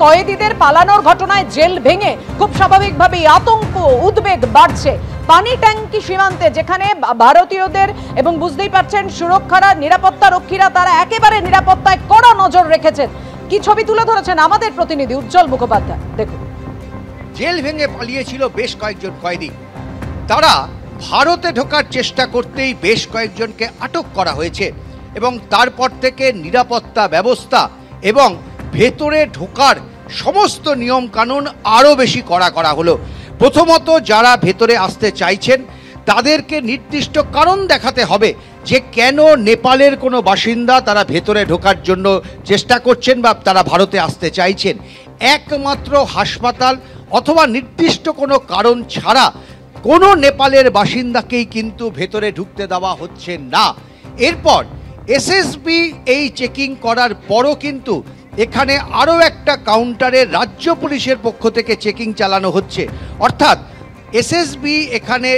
কয়েদিদের পালানোর ঘটনায় জেল ভেঙে খুব স্বাভাবিকভাবেই আতঙ্ক উদ্বেগ বাড়ছে পানি ট্যাঙ্কি সীমান্তে, যেখানে ভারতীয়দের এবং বুঝতেই পারছেন সুরক্ষারা নিরাপত্তা রক্ষীরা তারা একেবারে নিরাপত্তায় কড়া নজর রেখেছেন। কি ছবি তুলে ধরেছেন আমাদের প্রতিনিধি উজ্জ্বল মুখোপাধ্যায়, দেখুন। জেল ভেঙে পালিয়েছিল বেশ কয়েকজন কয়েদি, তারা ভারতে ঢোকার চেষ্টা করতেই বেশ কয়েকজনকে আটক করা হয়েছে এবং তারপর থেকে নিরাপত্তা ব্যবস্থা এবং ভেতরে ঢোকার সমস্ত নিয়ম কানুন আরও বেশি কড়া করা হলো। প্রথমত যারা ভেতরে আসতে চাইছেন তাদেরকে নির্দিষ্ট কারণ দেখাতে হবে যে কেন নেপালের কোনো বাসিন্দা তারা ভেতরে ঢোকার জন্য চেষ্টা করছেন বা তারা ভারতে আসতে চাইছেন। একমাত্র হাসপাতাল অথবা নির্দিষ্ট কোনো কারণ ছাড়া কোনো নেপালের বাসিন্দাকেই কিন্তু ভেতরে ঢুকতে দেওয়া হচ্ছে না। এরপর এসএসবি এই চেকিং করার পরও কিন্তু এখানে আরও একটা কাউন্টারে রাজ্য পুলিশের পক্ষ থেকে চেকিং চালানো হচ্ছে, অর্থাৎ এসএসবি এখানে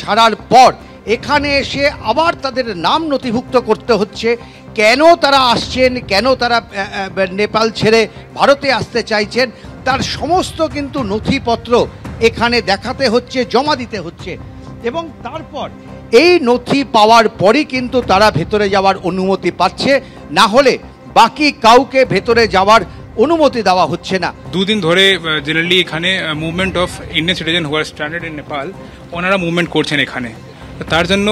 ছাড়ার পর এখানে এসে আবার তাদের নাম নথিভুক্ত করতে হচ্ছে, কেন তারা আসছেন, কেন তারা নেপাল ছেড়ে ভারতে আসতে চাইছেন, তার সমস্ত কিন্তু নথিপত্র এখানে দেখাতে হচ্ছে, জমা দিতে হচ্ছে এবং তারপর এই নথি পাওয়ার পরই কিন্তু তারা ভেতরে যাওয়ার অনুমতি পাচ্ছে, না হলে বাকি কাউকে ভেতরে যাওয়ার অনুমতি দেওয়া হচ্ছে না। দুদিন ধরে জেনারেলি এখানে movement of Indian citizen who are standard in Nepal ওনারা মুভমেন্ট করছেন এখানে। তার জন্য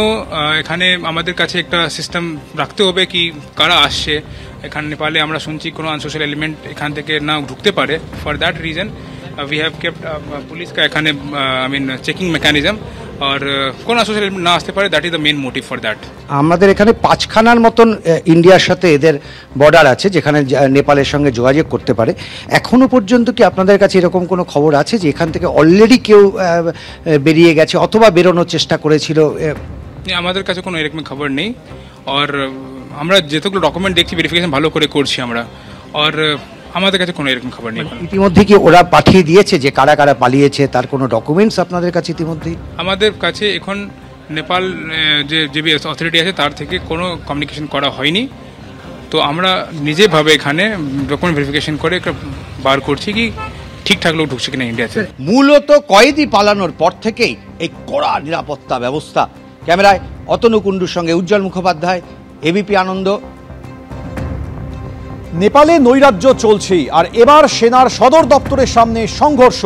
এখানে আমাদের কাছে একটা সিস্টেম রাখতে হবে কি কারা আসছে এখানে নেপালে। আমরা শুনছি কোনো আনসোশাল এলিমেন্ট এখান থেকে না ঢুকতে পারে। For that reason we have kept police का এখানে চেকিং মেকানিজম আর কোন আনসোশাল এলিমেন্ট না আসতে পারে, that is the main motive for that. আমাদের এখানে 5খানার মতন ইন্ডিয়ার সাথে এদের বর্ডার আছে যেখানে নেপালের সঙ্গে যোগাযোগ করতে পারে। এখনো পর্যন্ত কি আপনাদের কাছে এরকম কোনো খবর আছে যে এখান থেকে অলরেডি কেউ বেরিয়ে গেছে অথবা বেরোনোর চেষ্টা করেছিল? আমাদের কাছে কোনো এরকম খবর নেই। আর আমরা যেতগুলো ডকুমেন্ট দেখছি ভেরিফিকেশন ভালো করে করছি আমরা, আর আমাদের কাছে কোনো এরকম খবর নেই। ইতিমধ্যে কি ওরা পাঠিয়ে দিয়েছে যে কারা কারা পালিয়েছে তার কোনো ডকুমেন্টস আপনাদের কাছে ইতিমধ্যেই? আমাদের কাছে এখন নেপাল যে অথরিটি আছে তার থেকে কোনো কমিউনিকেশন করা হয়নি, তো আমরা নিজেভাবে এখানে ডকুমেন্ট ভেরিফিকেশন করে বার করছি কি ঠিকঠাক লোক ঢুকছে কিনা ইন্ডিয়াতে। মূলত কয়েদি পালানোর পর থেকেই এই কড়া নিরাপত্তা ব্যবস্থা। ক্যামেরায় অতনু কুণ্ডুর সঙ্গে উজ্জ্বল মুখোপাধ্যায়, এবিপি আনন্দ। নেপালে নৈরাজ্য চলছেই, আর এবার সেনার সদর দপ্তরের সামনে সংঘর্ষ।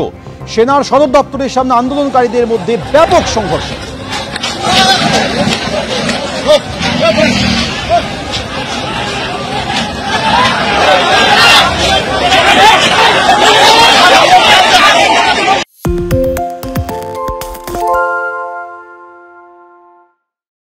সেনার সদর দপ্তরের সামনে আন্দোলনকারীদের মধ্যে ব্যাপক সংঘর্ষ।